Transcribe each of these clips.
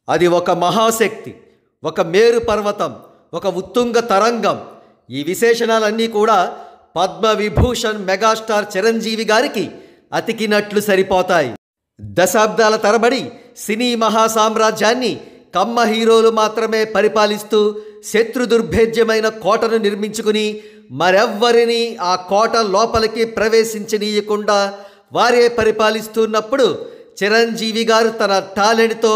అది ఒక మహాశక్తి, ఒక మేరు పర్వతం, ఒక ఉత్తుంగ తరంగం. ఈ విశేషణాలన్నీ కూడా పద్మవిభూషణ్ మెగాస్టార్ చిరంజీవి గారికి అతికినట్లు సరిపోతాయి. దశాబ్దాల తరబడి సినీ మహాసామ్రాజ్యాన్ని కమ్మ హీరోలు మాత్రమే పరిపాలిస్తూ శత్రుదుర్భేద్యమైన కోటను నిర్మించుకుని మరెవ్వరిని ఆ కోట లోపలికి ప్రవేశించనీయకుండా వారే పరిపాలిస్తున్నప్పుడు చిరంజీవి గారు తన టాలెంట్తో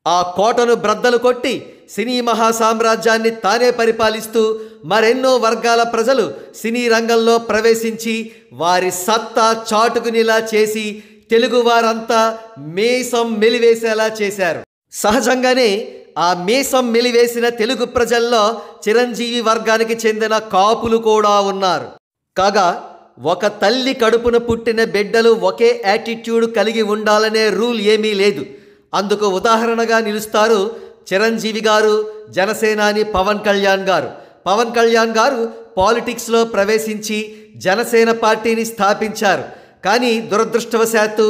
ఆ కోటను బ్రద్దలు కొట్టి సినీ మహాసామ్రాజ్యాన్ని తానే పరిపాలిస్తూ మరెన్నో వర్గాల ప్రజలు సినీ రంగంలో ప్రవేశించి వారి సత్తా చాటుకునేలా చేసి తెలుగువారంతా మీసం మెలివేసేలా చేశారు. సహజంగానే ఆ మీసం మెలివేసిన తెలుగు ప్రజల్లో చిరంజీవి వర్గానికి చెందిన కాపులు కూడా ఉన్నారు. కాగా ఒక తల్లి కడుపున పుట్టిన బిడ్డలు ఒకే యాటిట్యూడ్ కలిగి ఉండాలనే రూల్ ఏమీ లేదు. అందుకు ఉదాహరణగా నిలుస్తారు చిరంజీవి గారు, జనసేనాని పవన్ కళ్యాణ్ గారు. పవన్ కళ్యాణ్ గారు పాలిటిక్స్లో ప్రవేశించి జనసేన పార్టీని స్థాపించారు. కానీ దురదృష్టవశాత్తు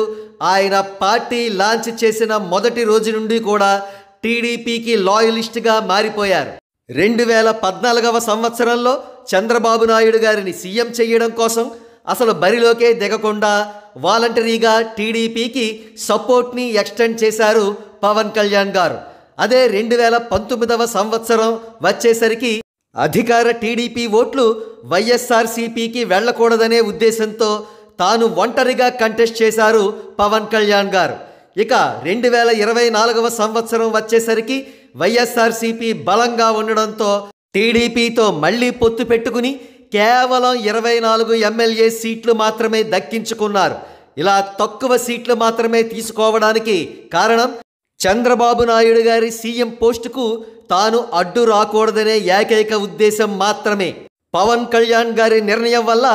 ఆయన పార్టీ లాంచ్ చేసిన మొదటి రోజు నుండి కూడా టీడీపీకి లాయలిస్ట్గా మారిపోయారు. 2014వ సంవత్సరంలో చంద్రబాబు నాయుడు గారిని సీఎం చేయడం కోసం అసలు బరిలోకే దిగకుండా వాలంటరీగా టీడీపీకి సపోర్ట్ని ఎక్స్టెండ్ చేశారు పవన్ కళ్యాణ్ గారు. అదే 2019వ సంవత్సరం వచ్చేసరికి అధికార టీడీపీ ఓట్లు వైఎస్ఆర్సీపీకి వెళ్ళకూడదనే ఉద్దేశంతో తాను ఒంటరిగా కంటెస్ట్ చేశారు పవన్ కళ్యాణ్ గారు. ఇక 2024వ సంవత్సరం వచ్చేసరికి వైఎస్ఆర్సీపీ బలంగా ఉండడంతో టీడీపీతో మళ్లీ పొత్తు పెట్టుకుని కేవలం 24 ఎమ్మెల్యే సీట్లు మాత్రమే దక్కించుకున్నారు. ఇలా తక్కువ సీట్లు మాత్రమే తీసుకోవడానికి కారణం చంద్రబాబు నాయుడు గారి సీఎం పోస్టుకు తాను అడ్డు రాకూడదనే ఏకైక ఉద్దేశం మాత్రమే. పవన్ కళ్యాణ్ గారి నిర్ణయం వల్ల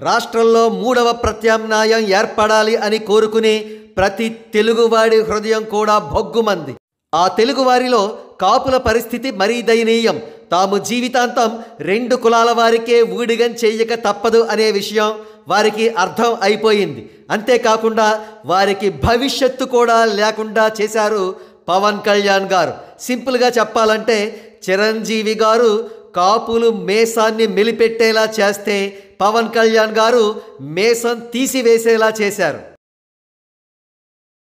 రాష్ట్రంలో 3వ ప్రత్యామ్నాయం ఏర్పడాలి అని కోరుకునే ప్రతి తెలుగువాడి హృదయం కూడా భొగ్గుమంది. ఆ తెలుగువారిలో కాపుల పరిస్థితి మరీ దయనీయం. తాము జీవితాంతం 2 కులాల వారికే ఊడిగం చేయక తప్పదు అనే విషయం వారికి అర్థం అయిపోయింది. అంతేకాకుండా వారికి భవిష్యత్తు కూడా లేకుండా చేశారు పవన్ కళ్యాణ్ గారు. సింపుల్గా చెప్పాలంటే చిరంజీవి గారు కాపులు మేసాన్ని మెలిపెట్టేలా చేస్తే పవన్ కళ్యాణ్ గారు మేసం తీసివేసేలా చేశారు.